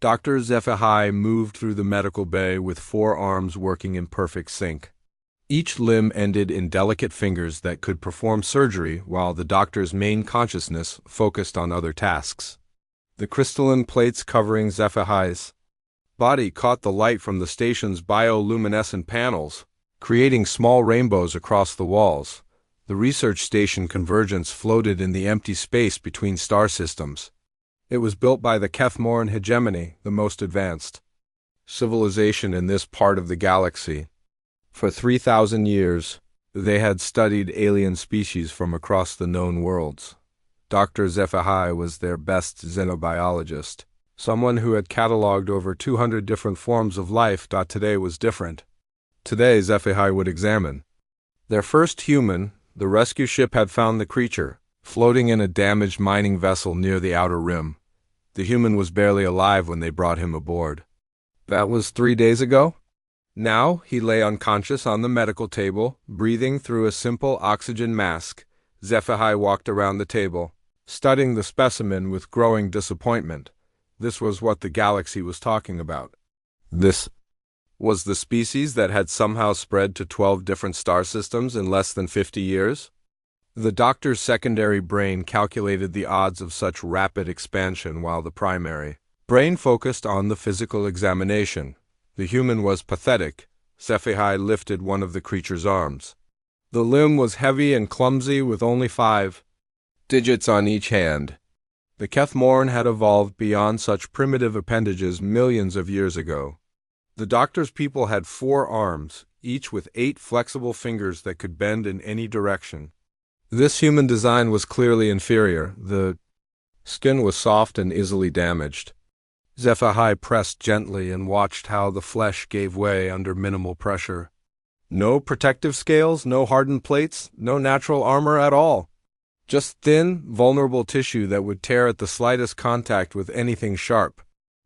Dr. HFY moved through the medical bay with 4 arms working in perfect sync. Each limb ended in delicate fingers that could perform surgery while the doctor's main consciousness focused on other tasks. The crystalline plates covering HFY's body caught the light from the station's bioluminescent panels, creating small rainbows across the walls. The research station Convergence floated in the empty space between star systems. It was built by the Kethmoran hegemony, the most advanced civilization in this part of the galaxy. For 3,000 years, they had studied alien species from across the known worlds. Dr. HFY was their best xenobiologist, someone who had cataloged over 200 different forms of life. Today was different. Today, HFY would examine their first human. The rescue ship had found the creature, floating in a damaged mining vessel near the outer rim. The human was barely alive when they brought him aboard. That was 3 days ago? Now he lay unconscious on the medical table, breathing through a simple oxygen mask. HFY walked around the table, studying the specimen with growing disappointment. This was what the galaxy was talking about. This was the species that had somehow spread to 12 different star systems in less than 50 years? The doctor's secondary brain calculated the odds of such rapid expansion while the primary brain focused on the physical examination. The human was pathetic. HFY lifted one of the creature's arms. The limb was heavy and clumsy with only 5 digits on each hand. The Kethmoran had evolved beyond such primitive appendages millions of years ago. The doctor's people had 4 arms, each with 8 flexible fingers that could bend in any direction. This human design was clearly inferior. The skin was soft and easily damaged. HFY pressed gently and watched how the flesh gave way under minimal pressure. No protective scales, no hardened plates, no natural armor at all. Just thin, vulnerable tissue that would tear at the slightest contact with anything sharp.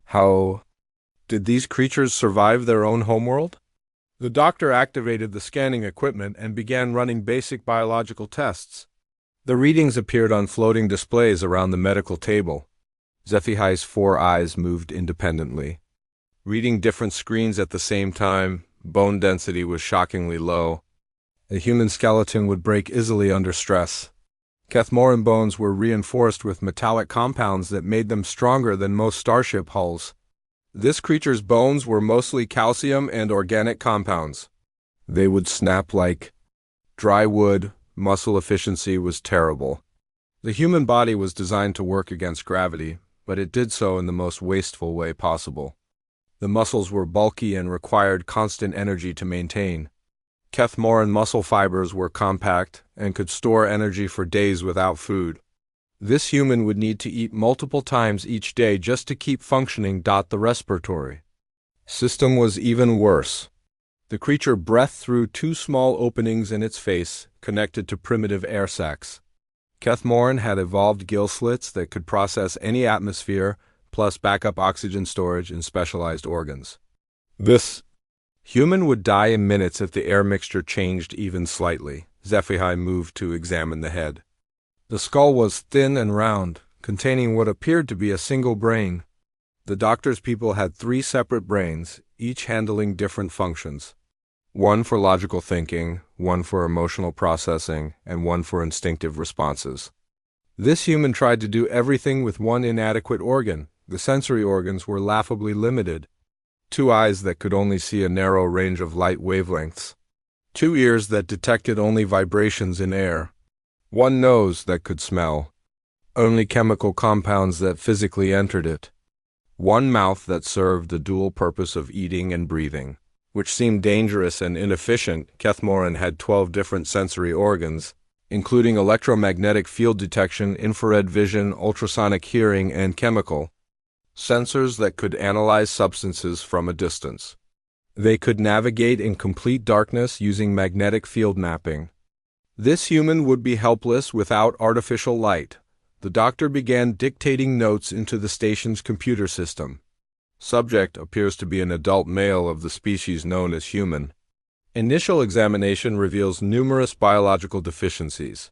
How did these creatures survive their own homeworld? The doctor activated the scanning equipment and began running basic biological tests. The readings appeared on floating displays around the medical table. HFY's 4 eyes moved independently, reading different screens at the same time. Bone density was shockingly low. A human skeleton would break easily under stress. Kethmoran bones were reinforced with metallic compounds that made them stronger than most starship hulls. This creature's bones were mostly calcium and organic compounds. They would snap like dry wood. Muscle efficiency was terrible. The human body was designed to work against gravity, but it did so in the most wasteful way possible. The muscles were bulky and required constant energy to maintain. Kethmoran muscle fibers were compact and could store energy for days without food. This human would need to eat multiple times each day just to keep functioning. The respiratory system was even worse. The creature breathed through 2 small openings in its face, connected to primitive air sacs. Kethmoran had evolved gill slits that could process any atmosphere, plus backup oxygen storage in specialized organs. This human would die in minutes if the air mixture changed even slightly. HFY moved to examine the head. The skull was thin and round, containing what appeared to be a single brain. The doctor's people had 3 separate brains, each handling different functions. One for logical thinking, one for emotional processing, and one for instinctive responses. This human tried to do everything with one inadequate organ. The sensory organs were laughably limited. 2 eyes that could only see a narrow range of light wavelengths. 2 ears that detected only vibrations in air. 1 nose that could smell only chemical compounds that physically entered it. 1 mouth that served the dual purpose of eating and breathing, which seemed dangerous and inefficient. Kethmoran had 12 different sensory organs, including electromagnetic field detection, infrared vision, ultrasonic hearing, and chemical sensors that could analyze substances from a distance. They could navigate in complete darkness using magnetic field mapping. This human would be helpless without artificial light. The doctor began dictating notes into the station's computer system. Subject appears to be an adult male of the species known as human. Initial examination reveals numerous biological deficiencies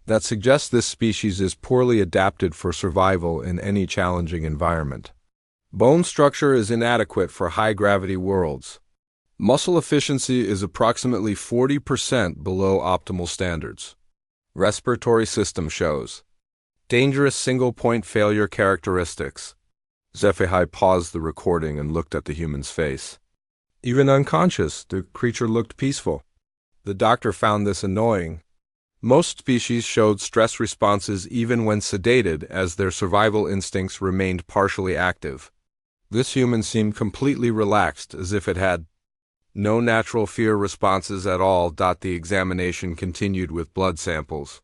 that suggest this species is poorly adapted for survival in any challenging environment. Bone structure is inadequate for high-gravity worlds. Muscle efficiency is approximately 40% below optimal standards. Respiratory system shows dangerous single-point failure characteristics. HFY paused the recording and looked at the human's face. Even unconscious, the creature looked peaceful. The doctor found this annoying. Most species showed stress responses even when sedated, as their survival instincts remained partially active. This human seemed completely relaxed, as if it had no natural fear responses at all. The examination continued with blood samples.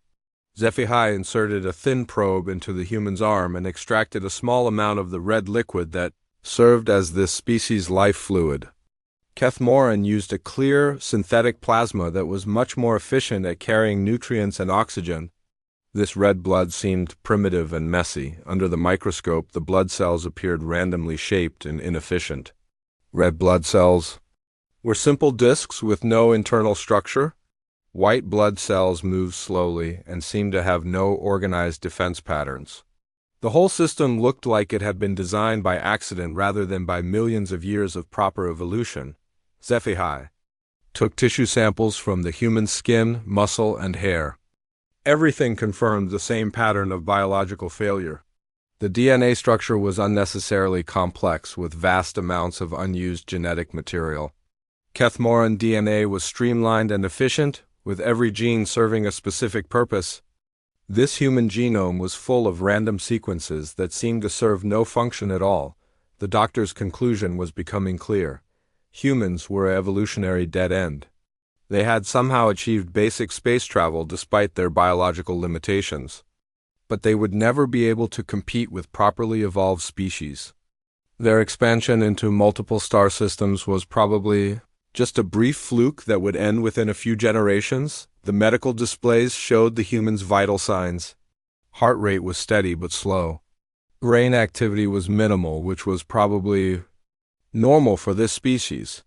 HFY inserted a thin probe into the human's arm and extracted a small amount of the red liquid that served as this species' life fluid. Kethmoran used a clear, synthetic plasma that was much more efficient at carrying nutrients and oxygen. This red blood seemed primitive and messy. Under the microscope, the blood cells appeared randomly shaped and inefficient. Red blood cells were simple discs with no internal structure. White blood cells moved slowly and seemed to have no organized defense patterns. The whole system looked like it had been designed by accident rather than by millions of years of proper evolution. HFY took tissue samples from the human skin, muscle, and hair. Everything confirmed the same pattern of biological failure. The DNA structure was unnecessarily complex, with vast amounts of unused genetic material. Kethmoran DNA was streamlined and efficient, with every gene serving a specific purpose. This human genome was full of random sequences that seemed to serve no function at all. The doctor's conclusion was becoming clear. Humans were an evolutionary dead end. They had somehow achieved basic space travel despite their biological limitations. But they would never be able to compete with properly evolved species. Their expansion into multiple star systems was probably just a brief fluke that would end within a few generations. The medical displays showed the human's vital signs. Heart rate was steady but slow. Brain activity was minimal, which was probably normal for this species.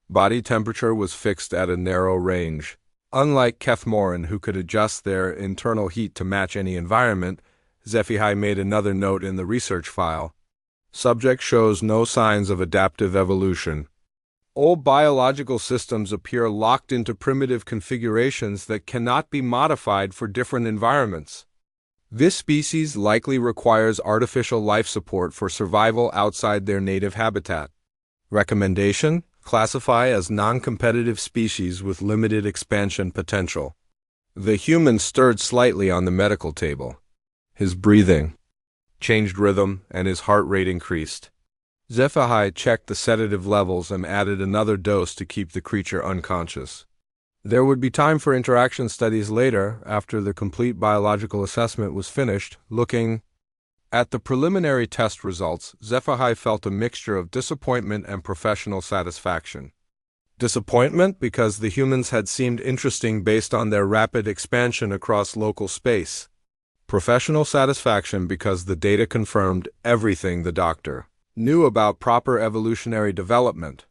Body temperature was fixed at a narrow range. Unlike Kethmoran, who could adjust their internal heat to match any environment, HFY made another note in the research file. Subject shows no signs of adaptive evolution. All biological systems appear locked into primitive configurations that cannot be modified for different environments. This species likely requires artificial life support for survival outside their native habitat. Recommendation: classify as non-competitive species with limited expansion potential. The human stirred slightly on the medical table. His breathing changed rhythm and his heart rate increased. HFY checked the sedative levels and added another dose to keep the creature unconscious. There would be time for interaction studies later, after the complete biological assessment was finished. Looking at the preliminary test results, HFY felt a mixture of disappointment and professional satisfaction. Disappointment because the humans had seemed interesting based on their rapid expansion across local space. Professional satisfaction because the data confirmed everything the doctor knew about proper evolutionary development.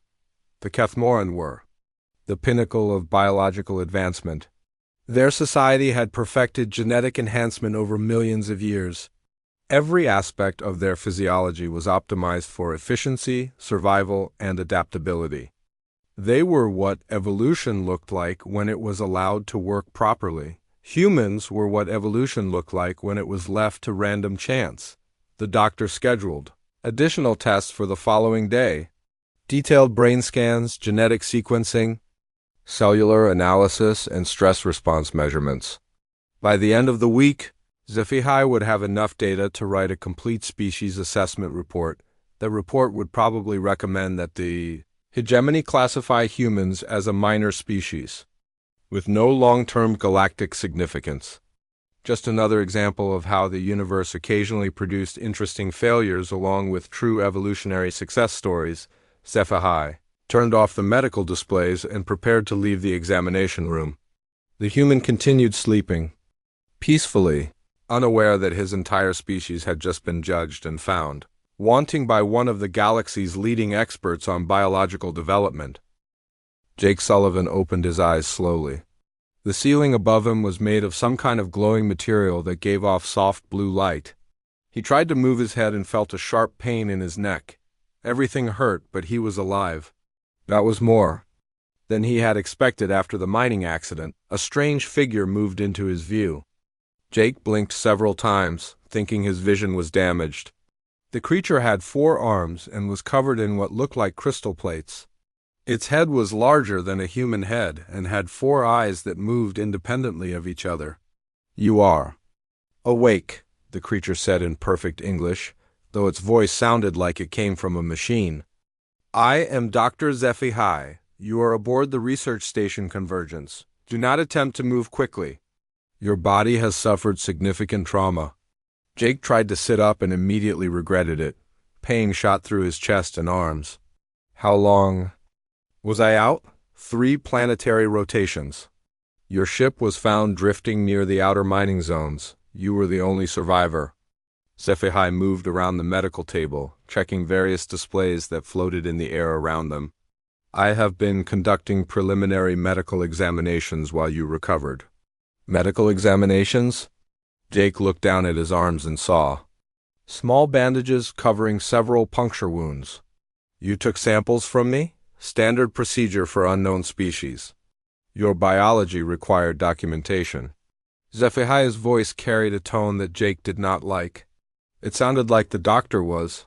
The Kethmoran were the pinnacle of biological advancement. Their society had perfected genetic enhancement over millions of years. Every aspect of their physiology was optimized for efficiency, survival, and adaptability. They were what evolution looked like when it was allowed to work properly. Humans were what evolution looked like when it was left to random chance. The doctor scheduled additional tests for the following day: detailed brain scans, genetic sequencing, cellular analysis, and stress response measurements. By the end of the week, HFY would have enough data to write a complete species assessment report. The report would probably recommend that the hegemony classify humans as a minor species, with no long-term galactic significance. Just another example of how the universe occasionally produced interesting failures along with true evolutionary success stories. HFY turned off the medical displays and prepared to leave the examination room. The human continued sleeping peacefully, unaware that his entire species had just been judged and found wanting by one of the galaxy's leading experts on biological development. Jake Sullivan opened his eyes slowly. The ceiling above him was made of some kind of glowing material that gave off soft blue light. He tried to move his head and felt a sharp pain in his neck. Everything hurt, but he was alive. That was more than he had expected after the mining accident. A strange figure moved into his view. Jake blinked several times, thinking his vision was damaged. The creature had 4 arms and was covered in what looked like crystal plates. Its head was larger than a human head and had 4 eyes that moved independently of each other. "You are awake," the creature said in perfect English, though its voice sounded like it came from a machine. "I am Dr. HFY. You are aboard the research station Convergence. Do not attempt to move quickly. Your body has suffered significant trauma." Jake tried to sit up and immediately regretted it. Pain shot through his chest and arms. "How long was I out?" "3 planetary rotations. Your ship was found drifting near the outer mining zones. You were the only survivor." HFY moved around the medical table, checking various displays that floated in the air around them. "I have been conducting preliminary medical examinations while you recovered." "Medical examinations?" Jake looked down at his arms and saw small bandages covering several puncture wounds. "You took samples from me? Standard procedure for unknown species. Your biology required documentation." HFY's voice carried a tone that Jake did not like. It sounded like the doctor was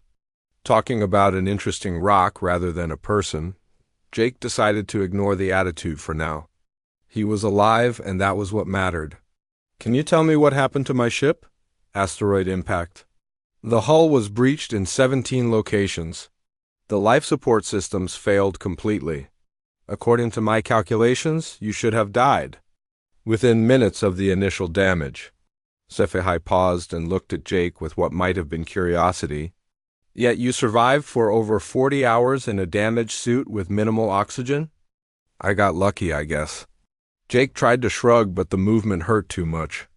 talking about an interesting rock rather than a person. Jake decided to ignore the attitude for now. He was alive, and that was what mattered. "Can you tell me what happened to my ship?" "Asteroid impact. The hull was breached in 17 locations. The life support systems failed completely. According to my calculations, you should have died within minutes of the initial damage." HFY paused and looked at Jake with what might have been curiosity. "Yet you survived for over 40 hours in a damaged suit with minimal oxygen?" "I got lucky, I guess." Jake tried to shrug, but the movement hurt too much.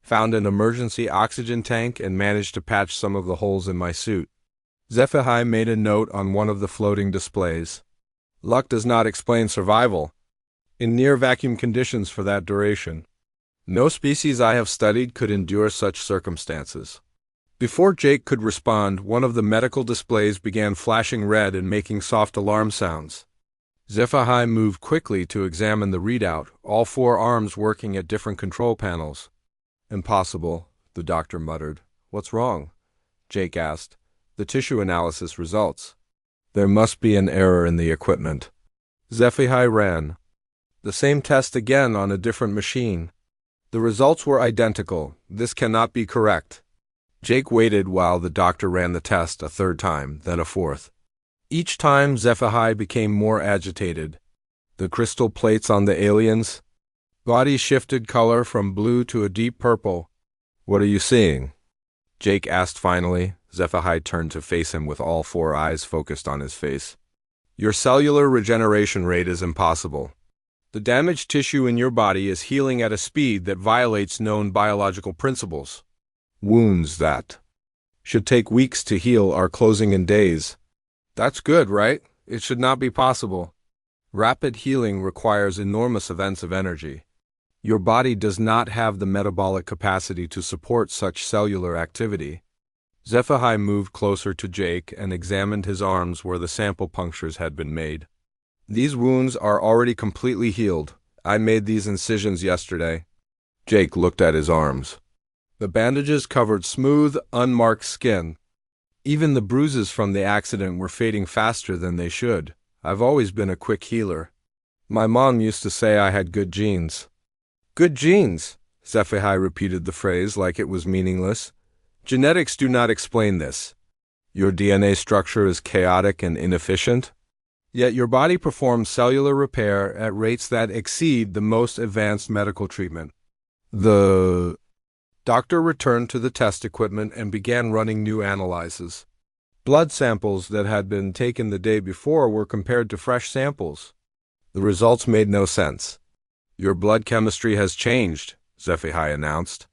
"Found an emergency oxygen tank and managed to patch some of the holes in my suit." HFY made a note on one of the floating displays. "Luck does not explain survival in near-vacuum conditions for that duration. No species I have studied could endure such circumstances." Before Jake could respond, one of the medical displays began flashing red and making soft alarm sounds. HFY moved quickly to examine the readout, all 4 arms working at different control panels. "Impossible," the doctor muttered. "What's wrong?" Jake asked. "The tissue analysis results." "There must be an error in the equipment." HFY ran the same test again on a different machine. The results were identical. "This cannot be correct." Jake waited while the doctor ran the test a 3rd time, then a 4th. Each time, HFY became more agitated. The crystal plates on the aliens' body shifted color from blue to a deep purple. "What are you seeing?" Jake asked finally. HFY turned to face him with all 4 eyes focused on his face. "Your cellular regeneration rate is impossible. The damaged tissue in your body is healing at a speed that violates known biological principles. Wounds that should take weeks to heal are closing in days." "That's good, right? It should not be possible. Rapid healing requires enormous events of energy. Your body does not have the metabolic capacity to support such cellular activity." HFY moved closer to Jake and examined his arms where the sample punctures had been made. "These wounds are already completely healed. I made these incisions yesterday." Jake looked at his arms. The bandages covered smooth, unmarked skin. Even the bruises from the accident were fading faster than they should. "I've always been a quick healer. My mom used to say I had good genes." "Good genes?" HFY repeated the phrase like it was meaningless. "Genetics do not explain this. Your DNA structure is chaotic and inefficient. Yet your body performs cellular repair at rates that exceed the most advanced medical treatment." The doctor returned to the test equipment and began running new analyses. Blood samples that had been taken the day before were compared to fresh samples. The results made no sense. "Your blood chemistry has changed," HFY announced.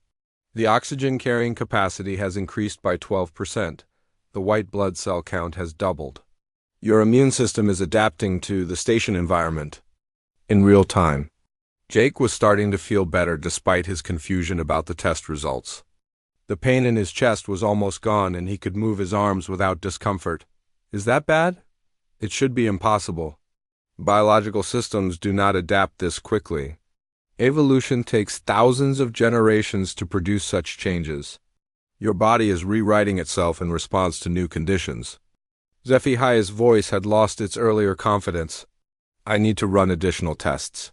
"The oxygen carrying capacity has increased by 12%. The white blood cell count has doubled. Your immune system is adapting to the station environment in real time." Jake was starting to feel better despite his confusion about the test results. The pain in his chest was almost gone and he could move his arms without discomfort. Is that bad? It should be impossible. Biological systems do not adapt this quickly. Evolution takes thousands of generations to produce such changes. Your body is rewriting itself in response to new conditions. HFY's voice had lost its earlier confidence. I need to run additional tests.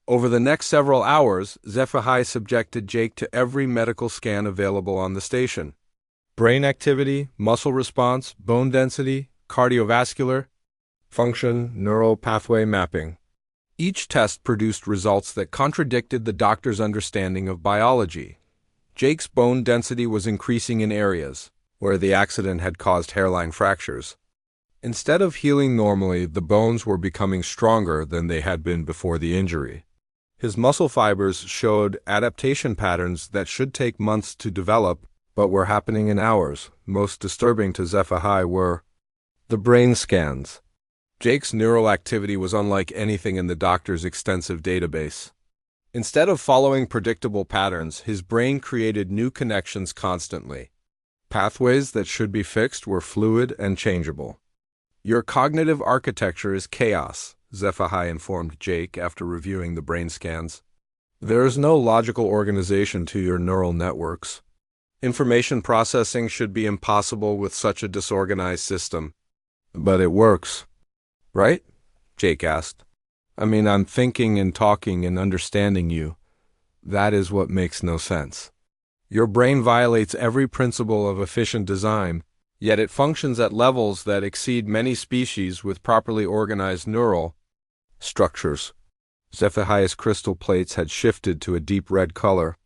Over the next several hours, HFY subjected Jake to every medical scan available on the station. Brain activity, muscle response, bone density, cardiovascular function, neural pathway mapping. Each test produced results that contradicted the doctor's understanding of biology. Jake's bone density was increasing in areas where the accident had caused hairline fractures. Instead of healing normally, the bones were becoming stronger than they had been before the injury. His muscle fibers showed adaptation patterns that should take months to develop, but were happening in hours. Most disturbing to HFY were the brain scans. Jake's neural activity was unlike anything in the doctor's extensive database. Instead of following predictable patterns, his brain created new connections constantly. Pathways that should be fixed were fluid and changeable. Your cognitive architecture is chaos, HFY informed Jake after reviewing the brain scans. There is no logical organization to your neural networks. Information processing should be impossible with such a disorganized system. But it works, right? Jake asked. I mean, I'm thinking and talking and understanding you. That is what makes no sense. Your brain violates every principle of efficient design, yet it functions at levels that exceed many species with properly organized neural structures. HFY's crystal plates had shifted to a deep red color.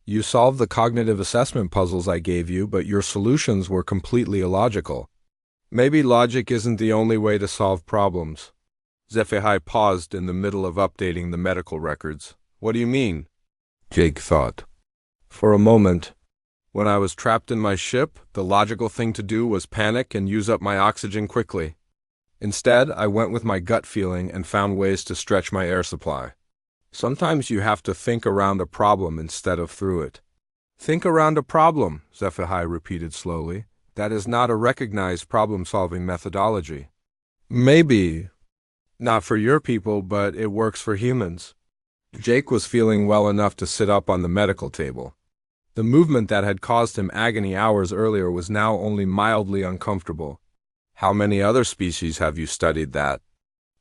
You solved the cognitive assessment puzzles I gave you, but your solutions were completely illogical. Maybe logic isn't the only way to solve problems. HFY paused in the middle of updating the medical records. What do you mean? Jake thought. For a moment, when I was trapped in my ship, the logical thing to do was panic and use up my oxygen quickly. Instead, I went with my gut feeling and found ways to stretch my air supply. Sometimes you have to think around a problem instead of through it. Think around a problem, HFY repeated slowly. That is not a recognized problem-solving methodology. Maybe not for your people, but it works for humans. Jake was feeling well enough to sit up on the medical table. The movement that had caused him agony hours earlier was now only mildly uncomfortable. How many other species have you studied that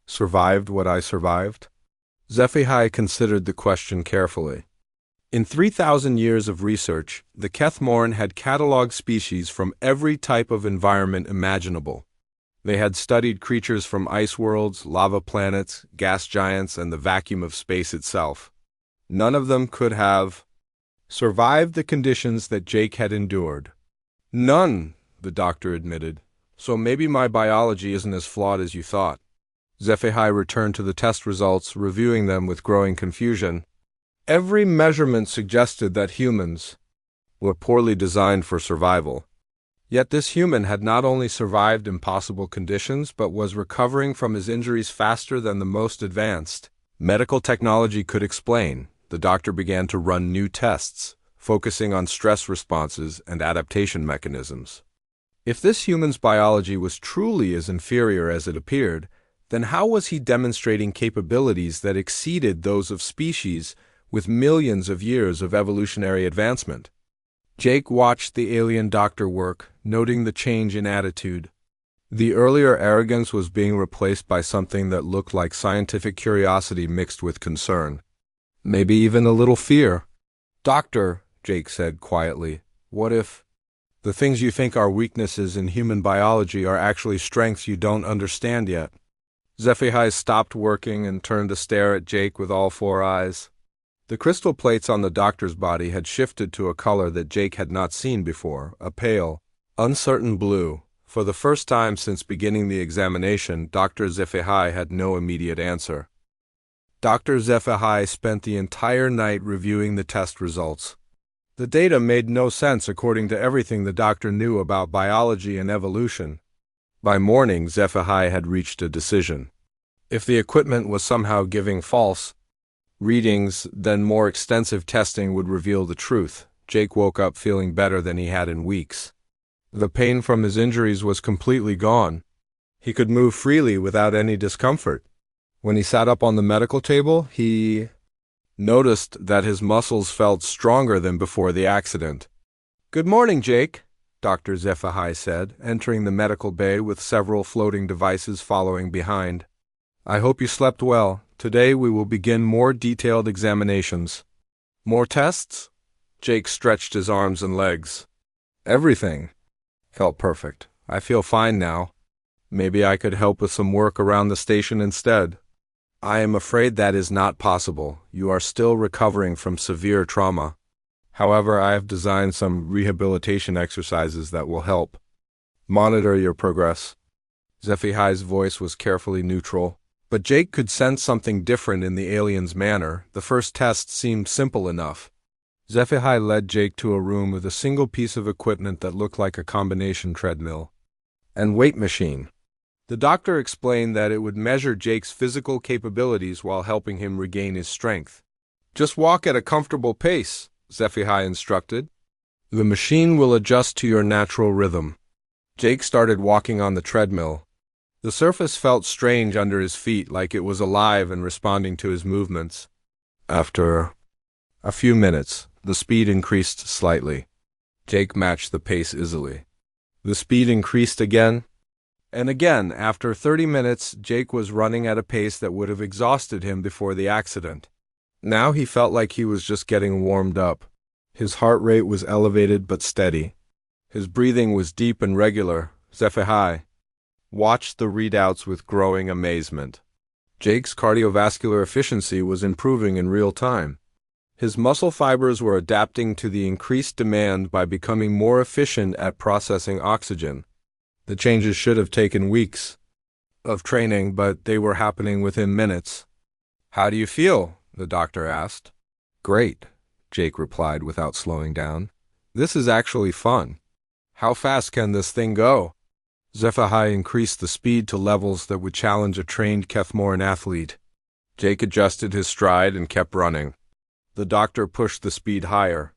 survived what I survived? HFY considered the question carefully. In 3,000 years of research, the Kethmorn had cataloged species from every type of environment imaginable. They had studied creatures from ice worlds, lava planets, gas giants, and the vacuum of space itself. None of them could have survived the conditions that Jake had endured. None, the doctor admitted. So maybe my biology isn't as flawed as you thought. HFY returned to the test results, reviewing them with growing confusion. Every measurement suggested that humans were poorly designed for survival. Yet this human had not only survived impossible conditions, but was recovering from his injuries faster than the most advanced medical technology could explain. The doctor began to run new tests, focusing on stress responses and adaptation mechanisms. If this human's biology was truly as inferior as it appeared, then how was he demonstrating capabilities that exceeded those of species with millions of years of evolutionary advancement? Jake watched the alien doctor work, noting the change in attitude. The earlier arrogance was being replaced by something that looked like scientific curiosity mixed with concern. Maybe even a little fear. Doctor, Jake said quietly, what if the things you think are weaknesses in human biology are actually strengths you don't understand yet? HFY stopped working and turned to stare at Jake with all four eyes. The crystal plates on the doctor's body had shifted to a color that Jake had not seen before, a pale, uncertain blue. For the first time since beginning the examination, Dr. HFY had no immediate answer. Dr. HFY spent the entire night reviewing the test results. The data made no sense according to everything the doctor knew about biology and evolution. By morning, HFY had reached a decision. If the equipment was somehow giving false readings, then more extensive testing would reveal the truth. Jake woke up feeling better than he had in weeks. The pain from his injuries was completely gone. He could move freely without any discomfort. When he sat up on the medical table, he noticed that his muscles felt stronger than before the accident. "Good morning, Jake," Dr. HFY said, entering the medical bay with several floating devices following behind. "I hope you slept well. Today we will begin more detailed examinations." "More tests?" Jake stretched his arms and legs. "Everything felt perfect. I feel fine now. Maybe I could help with some work around the station instead." "I am afraid that is not possible. You are still recovering from severe trauma. However, I have designed some rehabilitation exercises that will help. Monitor your progress." HFY's voice was carefully neutral, but Jake could sense something different in the alien's manner. The first test seemed simple enough. HFY led Jake to a room with a single piece of equipment that looked like a combination treadmill and weight machine. The doctor explained that it would measure Jake's physical capabilities while helping him regain his strength. "Just walk at a comfortable pace," HFY instructed. "The machine will adjust to your natural rhythm." Jake started walking on the treadmill. The surface felt strange under his feet, like it was alive and responding to his movements. After a few minutes, the speed increased slightly. Jake matched the pace easily. The speed increased again and again. After 30 minutes, Jake was running at a pace that would have exhausted him before the accident. Now he felt like he was just getting warmed up. His heart rate was elevated but steady. His breathing was deep and regular. HFY watched the readouts with growing amazement. Jake's cardiovascular efficiency was improving in real time. His muscle fibers were adapting to the increased demand by becoming more efficient at processing oxygen. The changes should have taken weeks of training, but they were happening within minutes. "How do you feel?" the doctor asked. "Great," Jake replied without slowing down. "This is actually fun. How fast can this thing go?" HFY increased the speed to levels that would challenge a trained Kethmoran athlete. Jake adjusted his stride and kept running. The doctor pushed the speed higher.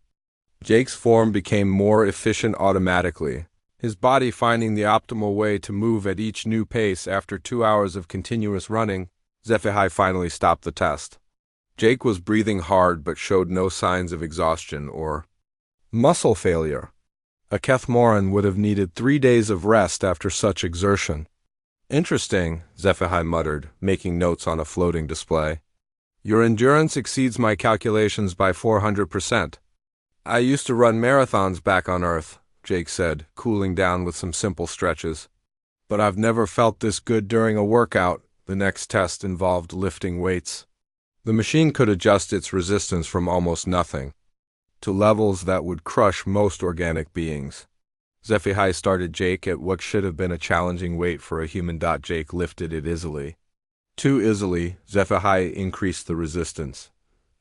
Jake's form became more efficient automatically, his body finding the optimal way to move at each new pace. After 2 hours of continuous running, HFY finally stopped the test. Jake was breathing hard but showed no signs of exhaustion or muscle failure. A Kethmoran would have needed 3 days of rest after such exertion. "Interesting," HFY muttered, making notes on a floating display. "Your endurance exceeds my calculations by 400%. I used to run marathons back on Earth," Jake said, cooling down with some simple stretches. "But I've never felt this good during a workout." The next test involved lifting weights. The machine could adjust its resistance from almost nothing to levels that would crush most organic beings. HFY started Jake at what should have been a challenging weight for a human. Jake lifted it easily. Too easily, HFY increased the resistance.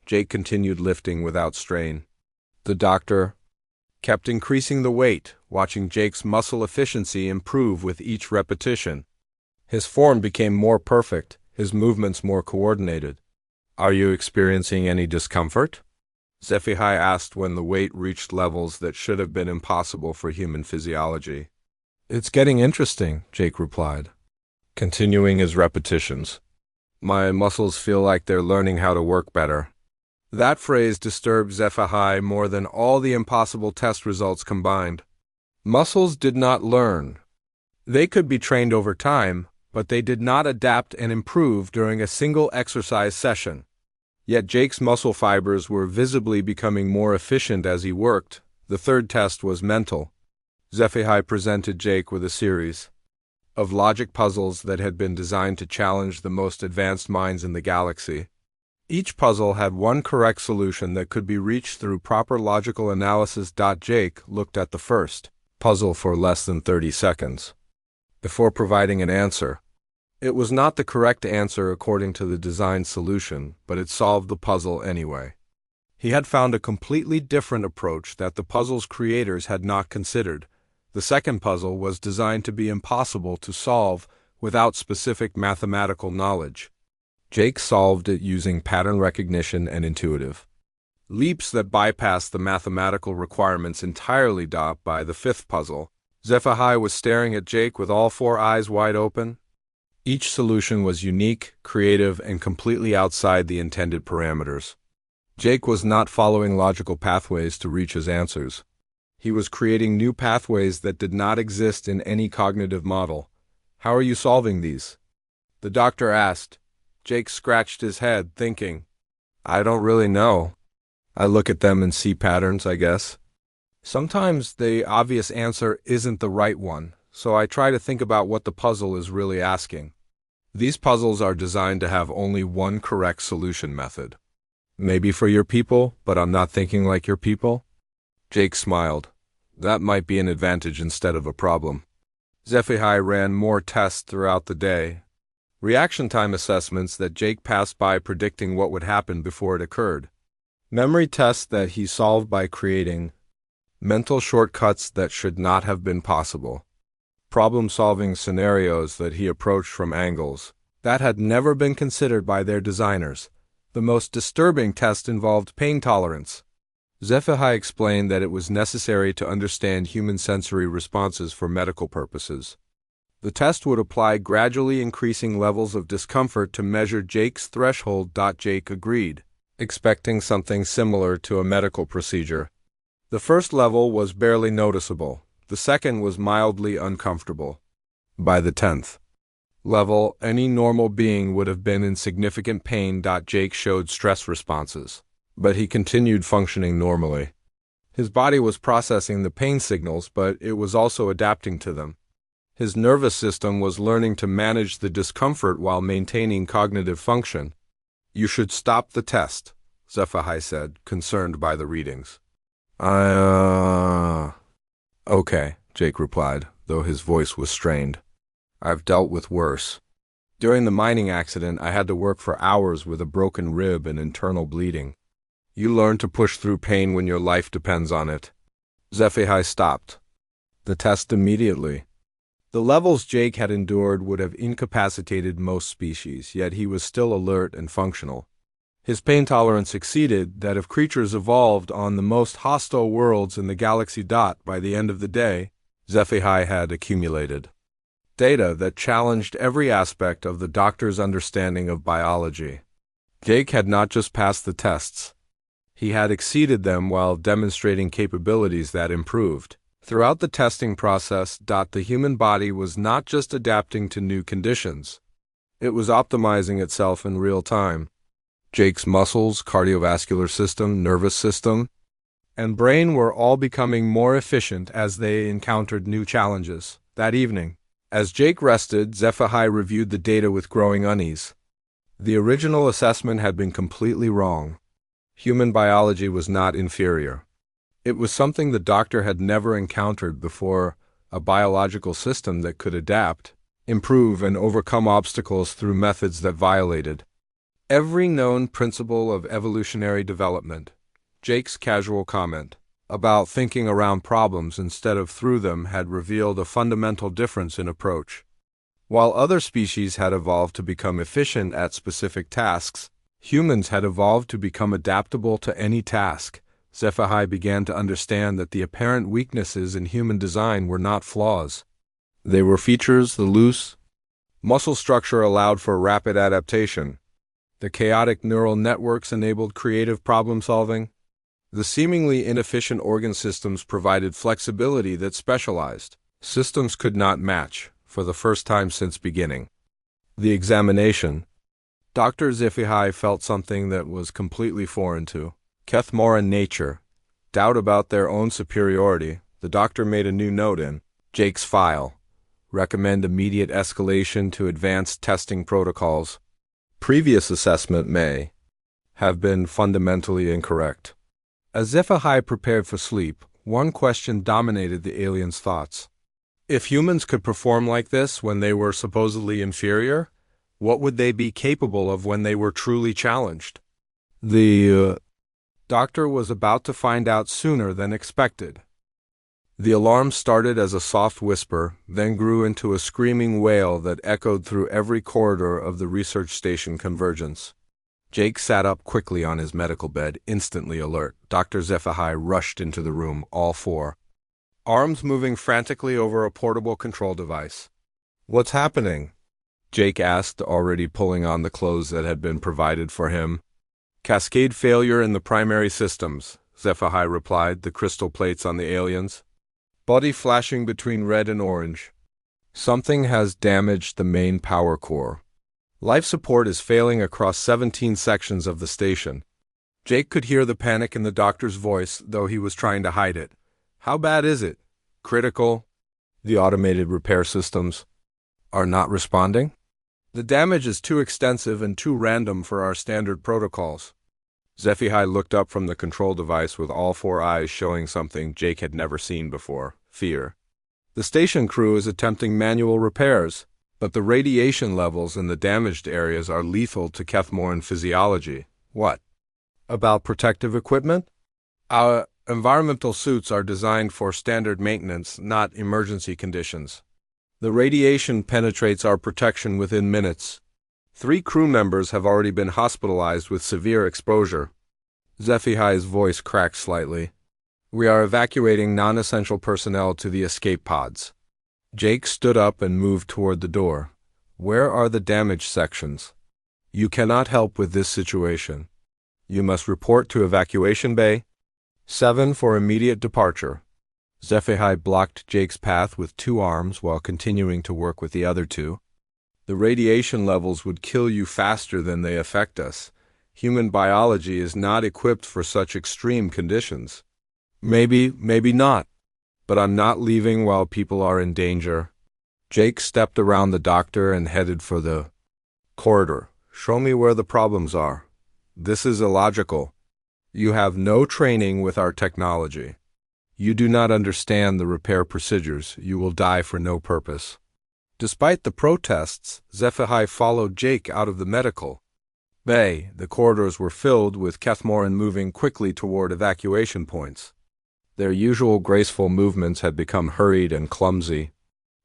Jake continued lifting without strain. The doctor kept increasing the weight, watching Jake's muscle efficiency improve with each repetition. His form became more perfect, his movements more coordinated. "Are you experiencing any discomfort?" HFY asked when the weight reached levels that should have been impossible for human physiology. "It's getting interesting," Jake replied, continuing his repetitions. "My muscles feel like they're learning how to work better." That phrase disturbed HFY more than all the impossible test results combined. Muscles did not learn. They could be trained over time, but they did not adapt and improve during a single exercise session. Yet Jake's muscle fibers were visibly becoming more efficient as he worked. The third test was mental. HFY presented Jake with a series of logic puzzles that had been designed to challenge the most advanced minds in the galaxy. Each puzzle had one correct solution that could be reached through proper logical analysis. Jake looked at the first puzzle for less than 30 seconds before providing an answer. It was not the correct answer according to the design solution, but it solved the puzzle anyway. He had found a completely different approach that the puzzle's creators had not considered. The second puzzle was designed to be impossible to solve without specific mathematical knowledge. Jake solved it using pattern recognition and intuitive leaps that bypassed the mathematical requirements entirely. By the fifth puzzle, HFY was staring at Jake with all four eyes wide open. Each solution was unique, creative, and completely outside the intended parameters. Jake was not following logical pathways to reach his answers. He was creating new pathways that did not exist in any cognitive model. "How are you solving these?" the doctor asked. Jake scratched his head, thinking, "I don't really know. I look at them and see patterns, I guess. Sometimes the obvious answer isn't the right one, so I try to think about what the puzzle is really asking. These puzzles are designed to have only one correct solution method. Maybe for your people, but I'm not thinking like your people." Jake smiled. That might be an advantage instead of a problem. HFY ran more tests throughout the day. Reaction time assessments that Jake passed by, predicting what would happen before it occurred. Memory tests that he solved by creating mental shortcuts that should not have been possible. Problem-solving scenarios that he approached from angles that had never been considered by their designers. The most disturbing test involved pain tolerance. HFY explained that it was necessary to understand human sensory responses for medical purposes. The test would apply gradually increasing levels of discomfort to measure Jake's threshold. Jake agreed, expecting something similar to a medical procedure. The first level was barely noticeable. The second was mildly uncomfortable. By the 10th level, any normal being would have been in significant pain. Jake showed stress responses, but he continued functioning normally. His body was processing the pain signals, but it was also adapting to them. His nervous system was learning to manage the discomfort while maintaining cognitive function. "You should stop the test," HFY said, concerned by the readings. Okay, Jake replied, though his voice was strained. "I've dealt with worse. During the mining accident, I had to work for hours with a broken rib and internal bleeding. You learn to push through pain when your life depends on it." HFY stopped the test immediately. The levels Jake had endured would have incapacitated most species, yet he was still alert and functional. His pain tolerance exceeded that of creatures evolved on the most hostile worlds in the galaxy. By the end of the day, HFY had accumulated data that challenged every aspect of the doctor's understanding of biology. Jake had not just passed the tests. He had exceeded them while demonstrating capabilities that improved. Throughout the testing process, the human body was not just adapting to new conditions. It was optimizing itself in real time. Jake's muscles, cardiovascular system, nervous system, and brain were all becoming more efficient as they encountered new challenges. That evening, as Jake rested, HFY reviewed the data with growing unease. The original assessment had been completely wrong. Human biology was not inferior. It was something the doctor had never encountered before, a biological system that could adapt, improve, and overcome obstacles through methods that violated every known principle of evolutionary development. Jake's casual comment about thinking around problems instead of through them had revealed a fundamental difference in approach. While other species had evolved to become efficient at specific tasks, humans had evolved to become adaptable to any task. HFY began to understand that the apparent weaknesses in human design were not flaws. They were features. The loose muscle structure allowed for rapid adaptation. The chaotic neural networks enabled creative problem-solving. The seemingly inefficient organ systems provided flexibility that specialized systems could not match. For the first time since beginning the examination, Dr. HFY felt something that was completely foreign to Kethmoran nature, doubt about their own superiority. The doctor made a new note in Jake's file. Recommend immediate escalation to advanced testing protocols. Previous assessment may have been fundamentally incorrect. As HFY prepared for sleep, one question dominated the alien's thoughts. If humans could perform like this when they were supposedly inferior, what would they be capable of when they were truly challenged? The doctor was about to find out sooner than expected. The alarm started as a soft whisper, then grew into a screaming wail that echoed through every corridor of the research station convergence. Jake sat up quickly on his medical bed, instantly alert. Dr. Zephahai rushed into the room, all four arms moving frantically over a portable control device. "What's happening?" Jake asked, already pulling on the clothes that had been provided for him. "Cascade failure in the primary systems," Zephahai replied, the crystal plates on the aliens. Body flashing between red and orange. "Something has damaged the main power core. Life support is failing across 17 sections of the station." Jake could hear the panic in the doctor's voice, though he was trying to hide it. "How bad is it?" "Critical. The automated repair systems are not responding. The damage is too extensive and too random for our standard protocols." Zephahai looked up from the control device with all four eyes showing something Jake had never seen before: fear. "The station crew is attempting manual repairs, but the radiation levels in the damaged areas are lethal to Kethmoran physiology." "What about protective equipment?" "Our environmental suits are designed for standard maintenance, not emergency conditions. The radiation penetrates our protection within minutes. 3 crew members have already been hospitalized with severe exposure." Zephahai's voice cracked slightly. "We are evacuating non-essential personnel to the escape pods." Jake stood up and moved toward the door. "Where are the damaged sections?" "You cannot help with this situation. You must report to Evacuation Bay 7 for immediate departure." Zephahai blocked Jake's path with 2 arms while continuing to work with the other 2. "The radiation levels would kill you faster than they affect us. Human biology is not equipped for such extreme conditions." Maybe not. But I'm not leaving while people are in danger." Jake stepped around the doctor and headed for the corridor. "Show me where the problems are. This is illogical. You have no training with our technology. You do not understand the repair procedures. You will die for no purpose." Despite the protests, Zephahai followed Jake out of the medical bay. The corridors were filled with Kethmoran moving quickly toward evacuation points. Their usual graceful movements had become hurried and clumsy.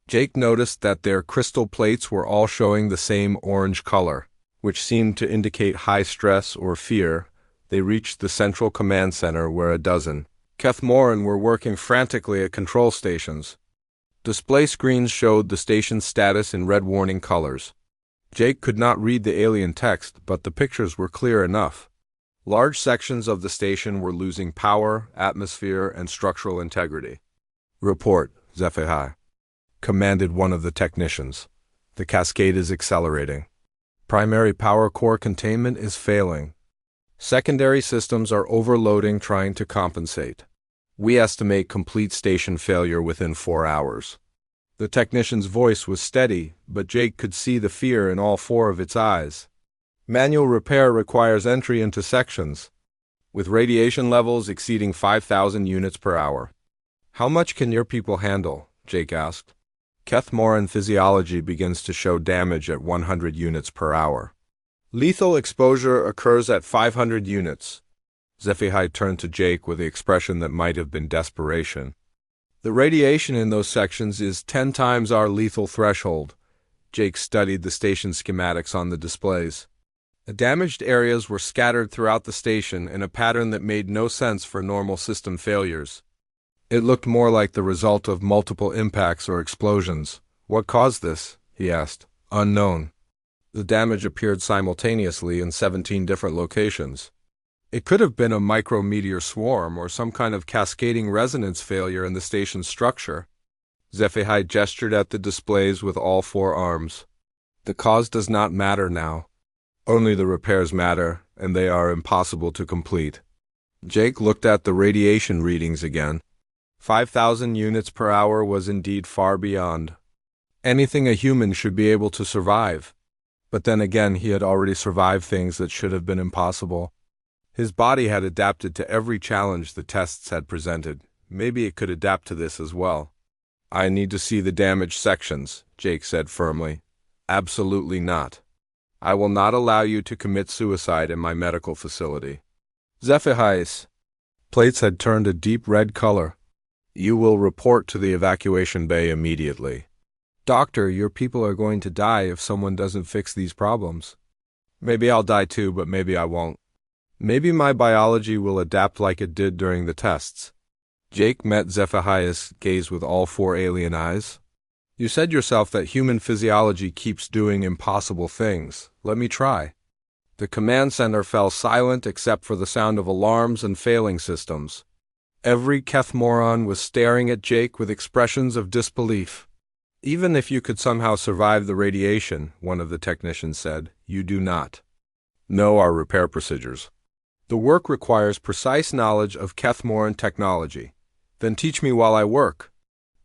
Jake noticed that their crystal plates were all showing the same orange color, which seemed to indicate high stress or fear. They reached the central command center where a dozen Kethmoran were working frantically at control stations. Display screens showed the station's status in red warning colors. Jake could not read the alien text, but the pictures were clear enough. Large sections of the station were losing power, atmosphere, and structural integrity. "Report," Zephahai commanded one of the technicians. "The cascade is accelerating. Primary power core containment is failing. Secondary systems are overloading, trying to compensate. We estimate complete station failure within 4 hours." The technician's voice was steady, but Jake could see the fear in all 4 of its eyes. "Manual repair requires entry into sections, with radiation levels exceeding 5,000 units per hour." "How much can your people handle?" Jake asked. "Kethmoran physiology begins to show damage at 100 units per hour. Lethal exposure occurs at 500 units. Zephahai turned to Jake with the expression that might have been desperation. "The radiation in those sections is 10 times our lethal threshold." Jake studied the station schematics on the displays. The damaged areas were scattered throughout the station in a pattern that made no sense for normal system failures. It looked more like the result of multiple impacts or explosions. "What caused this?" he asked. "Unknown. The damage appeared simultaneously in 17 different locations. It could have been a micrometeor swarm or some kind of cascading resonance failure in the station's structure." Zephahai gestured at the displays with all 4 arms. "The cause does not matter now. Only the repairs matter, and they are impossible to complete." Jake looked at the radiation readings again. 5,000 units per hour was indeed far beyond anything a human should be able to survive. But then again, he had already survived things that should have been impossible. His body had adapted to every challenge the tests had presented. Maybe it could adapt to this as well. "I need to see the damaged sections," Jake said firmly. "Absolutely not. I will not allow you to commit suicide in my medical facility." Zephahai's plates had turned a deep red color. "You will report to the evacuation bay immediately." "Doctor, your people are going to die if someone doesn't fix these problems." Maybe I'll die too, but maybe I won't. Maybe my biology will adapt like it did during the tests. Jake met Zephyr's gaze with all four alien eyes. You said yourself that human physiology keeps doing impossible things. Let me try. The command center fell silent except for the sound of alarms and failing systems. Every Keth moron was staring at Jake with expressions of disbelief. Even if you could somehow survive the radiation, one of the technicians said, you do not know our repair procedures. The work requires precise knowledge of Keth moron technology. Then teach me while I work.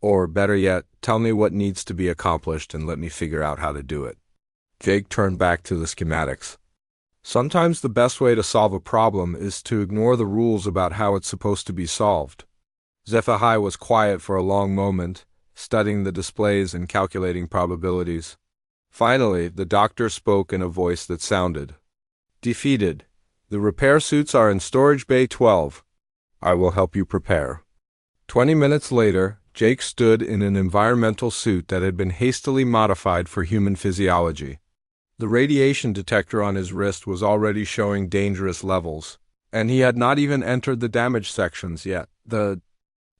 Or, better yet, tell me what needs to be accomplished and let me figure out how to do it. Jake turned back to the schematics. Sometimes the best way to solve a problem is to ignore the rules about how it's supposed to be solved. Zephyr was quiet for a long moment, studying the displays and calculating probabilities. Finally, the doctor spoke in a voice that sounded defeated. The repair suits are in storage bay 12. I will help you prepare. 20 minutes later, Jake stood in an environmental suit that had been hastily modified for human physiology. The radiation detector on his wrist was already showing dangerous levels, and he had not even entered the damage sections yet. The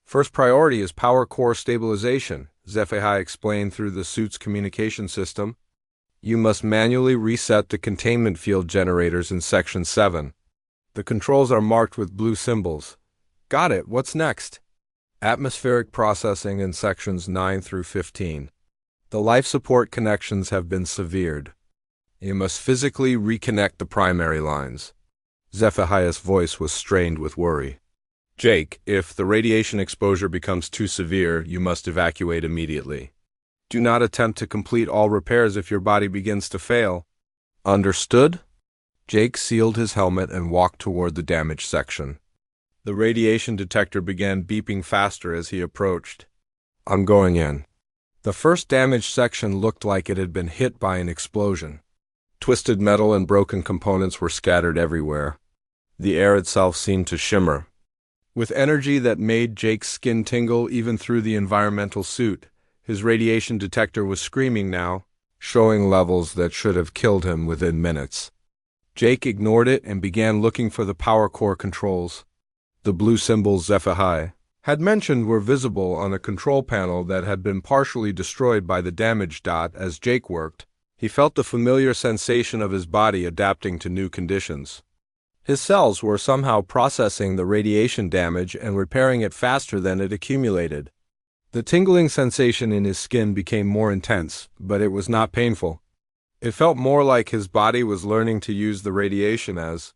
first priority is power core stabilization, Zephyr explained through the suit's communication system. You must manually reset the containment field generators in Section 7. The controls are marked with blue symbols. Got it. What's next? Atmospheric processing in Sections 9 through 15. The life support connections have been severed. You must physically reconnect the primary lines. Zephyr's voice was strained with worry. Jake, if the radiation exposure becomes too severe, you must evacuate immediately. Do not attempt to complete all repairs if your body begins to fail. Understood? Jake sealed his helmet and walked toward the damage section. The radiation detector began beeping faster as he approached. I'm going in. The first damaged section looked like it had been hit by an explosion. Twisted metal and broken components were scattered everywhere. The air itself seemed to shimmer. With energy that made Jake's skin tingle even through the environmental suit, his radiation detector was screaming now, showing levels that should have killed him within minutes. Jake ignored it and began looking for the power core controls. The blue symbols Zephyr had mentioned were visible on a control panel that had been partially destroyed by the damage dot as Jake worked. He felt the familiar sensation of his body adapting to new conditions. His cells were somehow processing the radiation damage and repairing it faster than it accumulated. The tingling sensation in his skin became more intense, but it was not painful. It felt more like his body was learning to use the radiation as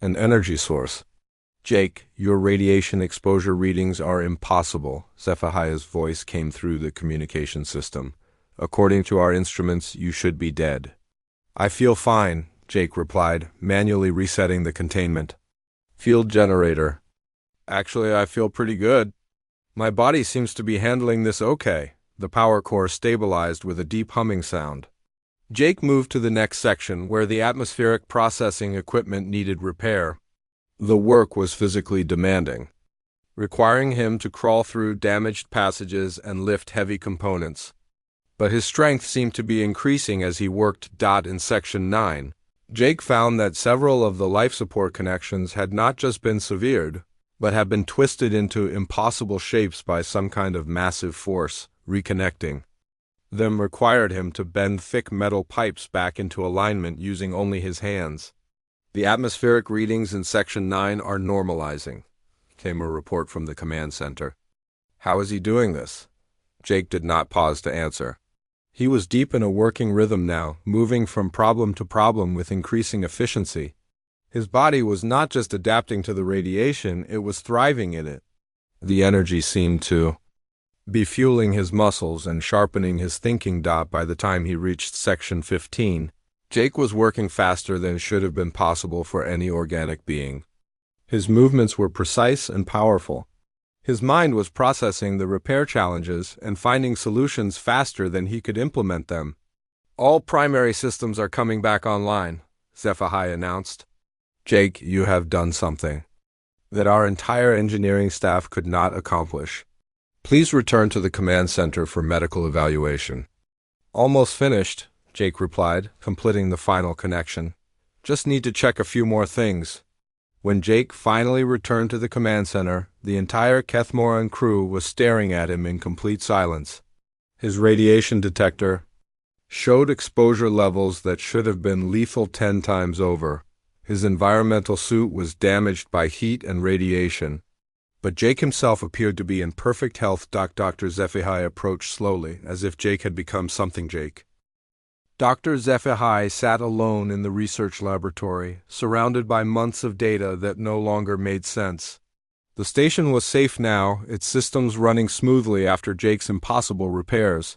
an energy source. Jake, your radiation exposure readings are impossible, Zephyr's voice came through the communication system. According to our instruments, you should be dead. I feel fine, Jake replied, manually resetting the containment field generator. Actually, I feel pretty good. My body seems to be handling this okay. The power core stabilized with a deep humming sound. Jake moved to the next section where the atmospheric processing equipment needed repair. The work was physically demanding, requiring him to crawl through damaged passages and lift heavy components. But his strength seemed to be increasing as he worked. In Section 9, Jake found that several of the life support connections had not just been severed, but had been twisted into impossible shapes by some kind of massive force. Reconnecting them required him to bend thick metal pipes back into alignment using only his hands. The atmospheric readings in Section 9 are normalizing, came a report from the command center. How is he doing this? Jake did not pause to answer. He was deep in a working rhythm now, moving from problem to problem with increasing efficiency. His body was not just adapting to the radiation, it was thriving in it. The energy seemed to be fueling his muscles and sharpening his thinking. By the time he reached Section 15, Jake was working faster than should have been possible for any organic being. His movements were precise and powerful. His mind was processing the repair challenges and finding solutions faster than he could implement them. All primary systems are coming back online, Zephyr announced. Jake, you have done something that our entire engineering staff could not accomplish. Please return to the command center for medical evaluation. Almost finished, Jake replied, completing the final connection. Just need to check a few more things. When Jake finally returned to the command center, the entire Kethmoran crew was staring at him in complete silence. His radiation detector showed exposure levels that should have been lethal 10 times over. His environmental suit was damaged by heat and radiation. But Jake himself appeared to be in perfect health. Dr. HFY approached slowly, as if Jake had become something Jake. Dr. HFY sat alone in the research laboratory, surrounded by months of data that no longer made sense. The station was safe now, its systems running smoothly after Jake's impossible repairs.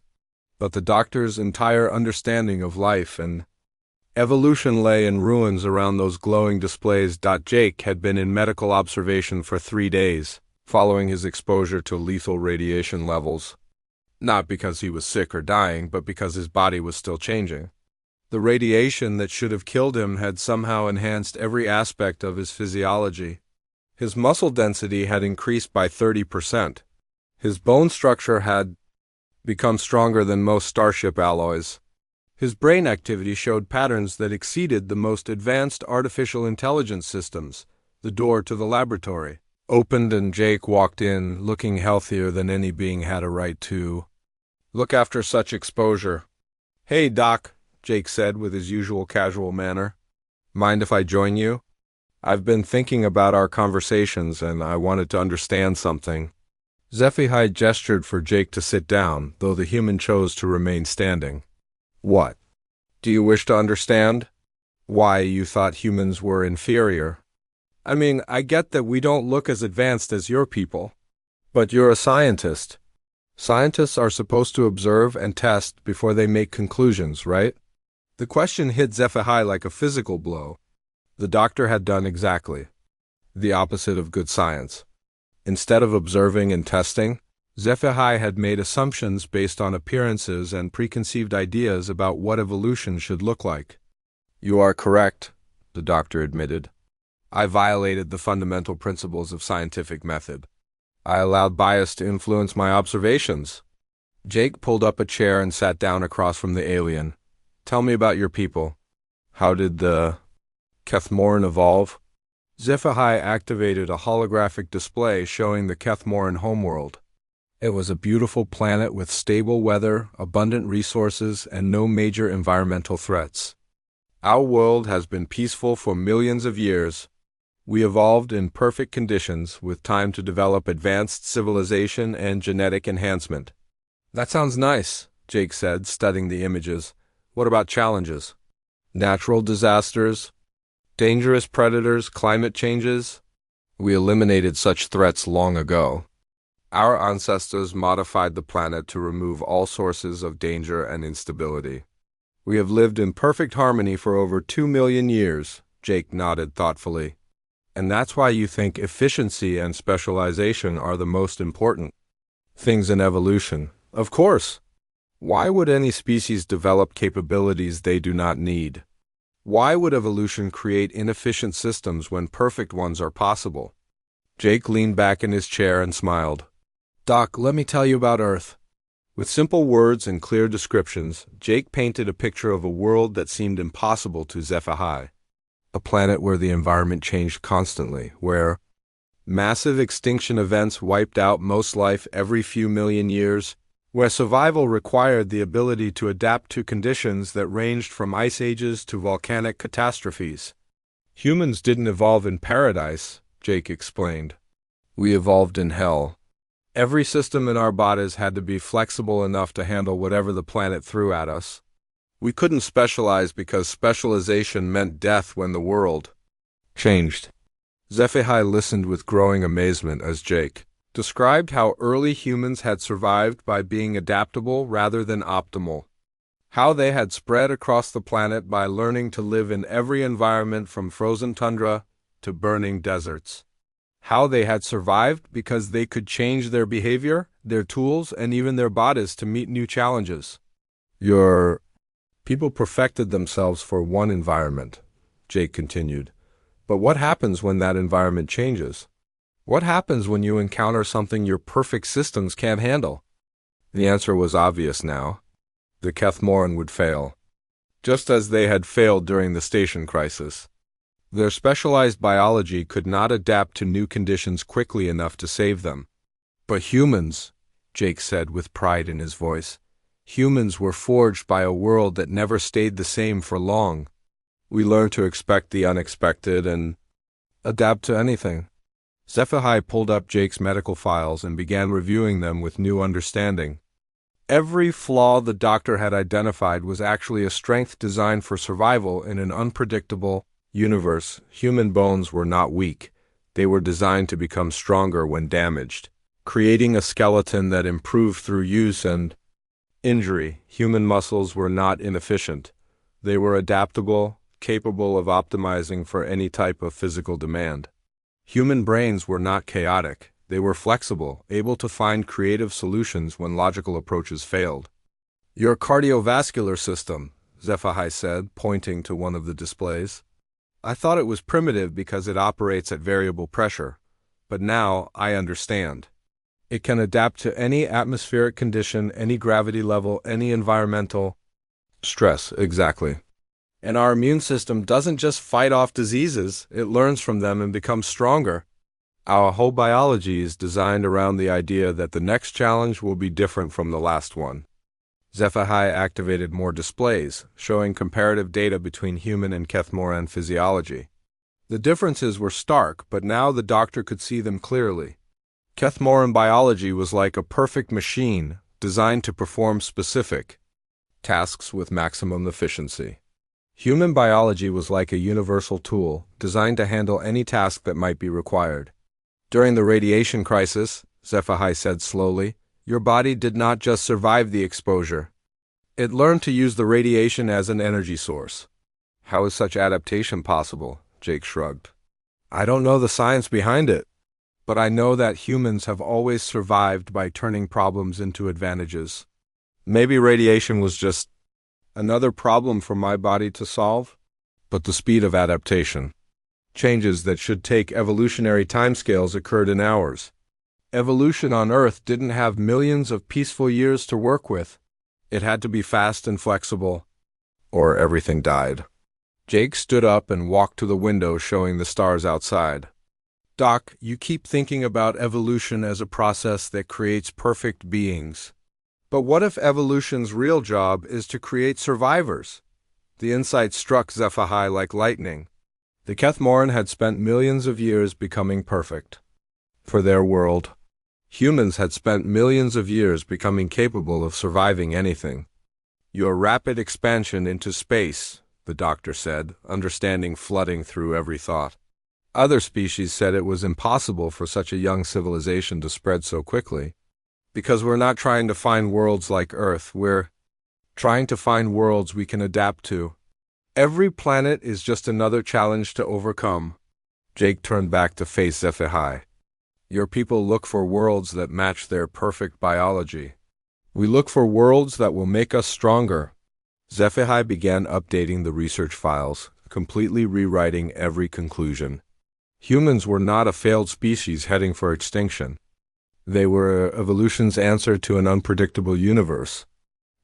But the doctor's entire understanding of life and evolution lay in ruins around those glowing displays. Jake had been in medical observation for 3 days, following his exposure to lethal radiation levels. Not because he was sick or dying, but because his body was still changing. The radiation that should have killed him had somehow enhanced every aspect of his physiology. His muscle density had increased by 30%. His bone structure had become stronger than most starship alloys. His brain activity showed patterns that exceeded the most advanced artificial intelligence systems. The door to the laboratory opened and Jake walked in, looking healthier than any being had a right to look after such exposure. "Hey, Doc," Jake said with his usual casual manner. "Mind if I join you? I've been thinking about our conversations and I wanted to understand something." HFY gestured for Jake to sit down, though the human chose to remain standing. "What? Do you wish to understand? Why you thought humans were inferior? I mean, I get that we don't look as advanced as your people. But you're a scientist. Scientists are supposed to observe and test before they make conclusions, right?" The question hit HFY like a physical blow. The doctor had done exactly the opposite of good science. Instead of observing and testing, HFY had made assumptions based on appearances and preconceived ideas about what evolution should look like. "You are correct," the doctor admitted. "I violated the fundamental principles of scientific method. I allowed bias to influence my observations." Jake pulled up a chair and sat down across from the alien. "Tell me about your people. How did the Kethmoran evolve?" HFY activated a holographic display showing the Kethmoran homeworld. It was a beautiful planet with stable weather, abundant resources, and no major environmental threats. "Our world has been peaceful for millions of years. We evolved in perfect conditions with time to develop advanced civilization and genetic enhancement." "That sounds nice," Jake said, studying the images. "What about challenges? Natural disasters? Dangerous predators? Climate changes?" "We eliminated such threats long ago. Our ancestors modified the planet to remove all sources of danger and instability. We have lived in perfect harmony for over 2 million years," Jake nodded thoughtfully. "And that's why you think efficiency and specialization are the most important things in evolution?" "Of course. Why would any species develop capabilities they do not need? Why would evolution create inefficient systems when perfect ones are possible?" Jake leaned back in his chair and smiled. "Doc, let me tell you about Earth." With simple words and clear descriptions, Jake painted a picture of a world that seemed impossible to HFY. A planet where the environment changed constantly, where massive extinction events wiped out most life every few million years, where survival required the ability to adapt to conditions that ranged from ice ages to volcanic catastrophes. "Humans didn't evolve in paradise," Jake explained. "We evolved in hell. Every system in our bodies had to be flexible enough to handle whatever the planet threw at us. We couldn't specialize because specialization meant death when the world changed." HFY listened with growing amazement as Jake described how early humans had survived by being adaptable rather than optimal. How they had spread across the planet by learning to live in every environment from frozen tundra to burning deserts. How they had survived because they could change their behavior, their tools, and even their bodies to meet new challenges. "Your people perfected themselves for one environment," Jake continued. "But what happens when that environment changes? What happens when you encounter something your perfect systems can't handle?" The answer was obvious now. The Kethmoran would fail. just as they had failed during the station crisis. Their specialized biology could not adapt to new conditions quickly enough to save them. But humans, Jake said with pride in his voice, humans were forged by a world that never stayed the same for long. We learned to expect the unexpected and adapt to anything. SciFi pulled up Jake's medical files and began reviewing them with new understanding. Every flaw the doctor had identified was actually a strength designed for survival in an unpredictable universe. Human bones were not weak. They were designed to become stronger when damaged, creating a skeleton that improved through use and injury. Human muscles were not inefficient. They were adaptable, capable of optimizing for any type of physical demand. Human brains were not chaotic. They were flexible, able to find creative solutions when logical approaches failed. Your cardiovascular system, SciFi said, pointing to one of the displays. I thought it was primitive because it operates at variable pressure, but now I understand. It can adapt to any atmospheric condition, any gravity level, any environmental stress. Exactly. And our immune system doesn't just fight off diseases, it learns from them and becomes stronger. Our whole biology is designed around the idea that the next challenge will be different from the last one. SciFi activated more displays, showing comparative data between human and Kethmoran physiology. The differences were stark, but now the doctor could see them clearly. Kethmoran biology was like a perfect machine, designed to perform specific tasks with maximum efficiency. Human biology was like a universal tool, designed to handle any task that might be required. During the radiation crisis, SciFi said slowly, your body did not just survive the exposure. It learned to use the radiation as an energy source. How is such adaptation possible? Jake shrugged. I don't know the science behind it, but I know that humans have always survived by turning problems into advantages. Maybe radiation was just another problem for my body to solve, but the speed of adaptation. Changes that should take evolutionary timescales occurred in hours. Evolution on Earth didn't have millions of peaceful years to work with. It had to be fast and flexible, or everything died. Jake stood up and walked to the window showing the stars outside. Doc, you keep thinking about evolution as a process that creates perfect beings. But what if evolution's real job is to create survivors? The insight struck SciFi like lightning. The Kethmoran had spent millions of years becoming perfect for their world. Humans had spent millions of years becoming capable of surviving anything. Your rapid expansion into space, the doctor said, understanding flooding through every thought. Other species said it was impossible for such a young civilization to spread so quickly. Because we're not trying to find worlds like Earth, we're trying to find worlds we can adapt to. Every planet is just another challenge to overcome. Jake turned back to face SciFi. Your people look for worlds that match their perfect biology. We look for worlds that will make us stronger. SciFi began updating the research files, completely rewriting every conclusion. Humans were not a failed species heading for extinction. They were evolution's answer to an unpredictable universe.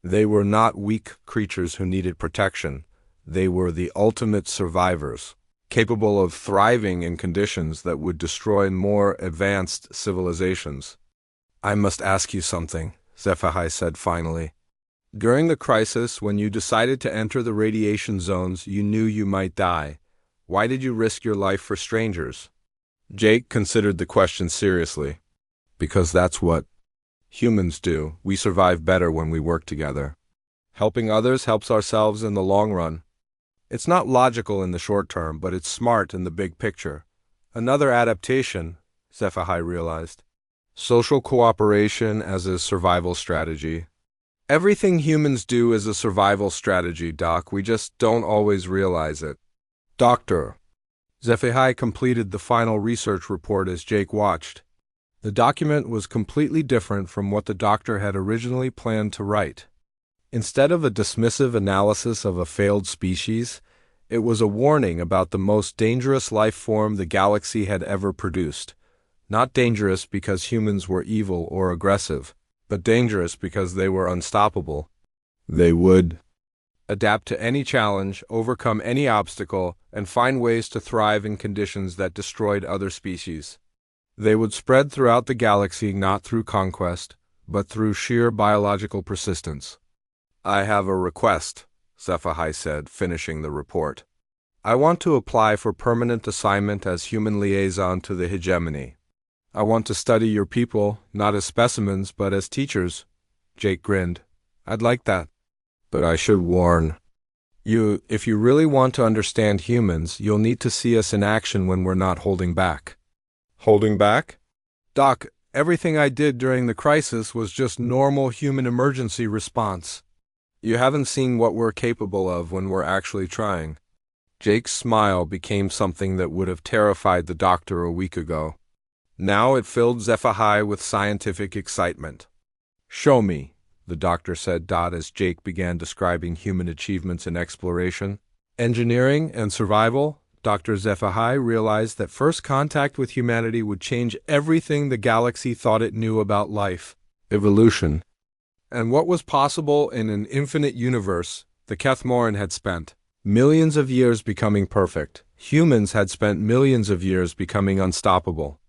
They were not weak creatures who needed protection. They were the ultimate survivors, capable of thriving in conditions that would destroy more advanced civilizations. I must ask you something, SciFi said finally. During the crisis, when you decided to enter the radiation zones, you knew you might die. Why did you risk your life for strangers? Jake considered the question seriously. Because that's what humans do. We survive better when we work together. Helping others helps ourselves in the long run. It's not logical in the short term, but it's smart in the big picture. Another adaptation, SciFi realized. Social cooperation as a survival strategy. Everything humans do is a survival strategy, Doc. We just don't always realize it. Doctor. SciFi completed the final research report as Jake watched. The document was completely different from what the doctor had originally planned to write. Instead of a dismissive analysis of a failed species, it was a warning about the most dangerous life form the galaxy had ever produced. Not dangerous because humans were evil or aggressive, but dangerous because they were unstoppable. They would adapt to any challenge, overcome any obstacle, and find ways to thrive in conditions that destroyed other species. They would spread throughout the galaxy not through conquest, but through sheer biological persistence. I have a request, SciFi said, finishing the report. I want to apply for permanent assignment as human liaison to the hegemony. I want to study your people, not as specimens, but as teachers. Jake grinned. I'd like that. But I should warn you, if you really want to understand humans, you'll need to see us in action when we're not holding back. Holding back? Doc, everything I did during the crisis was just normal human emergency response. You haven't seen what we're capable of when we're actually trying. Jake's smile became something that would have terrified the doctor a week ago. Now it filled Zephyhi with scientific excitement. Show me, the doctor said as Jake began describing human achievements in exploration, engineering, and survival. Dr. Zephyhi realized that first contact with humanity would change everything the galaxy thought it knew about life, evolution, and what was possible in an infinite universe. The Kethmoran had spent millions of years becoming perfect. Humans had spent millions of years becoming unstoppable.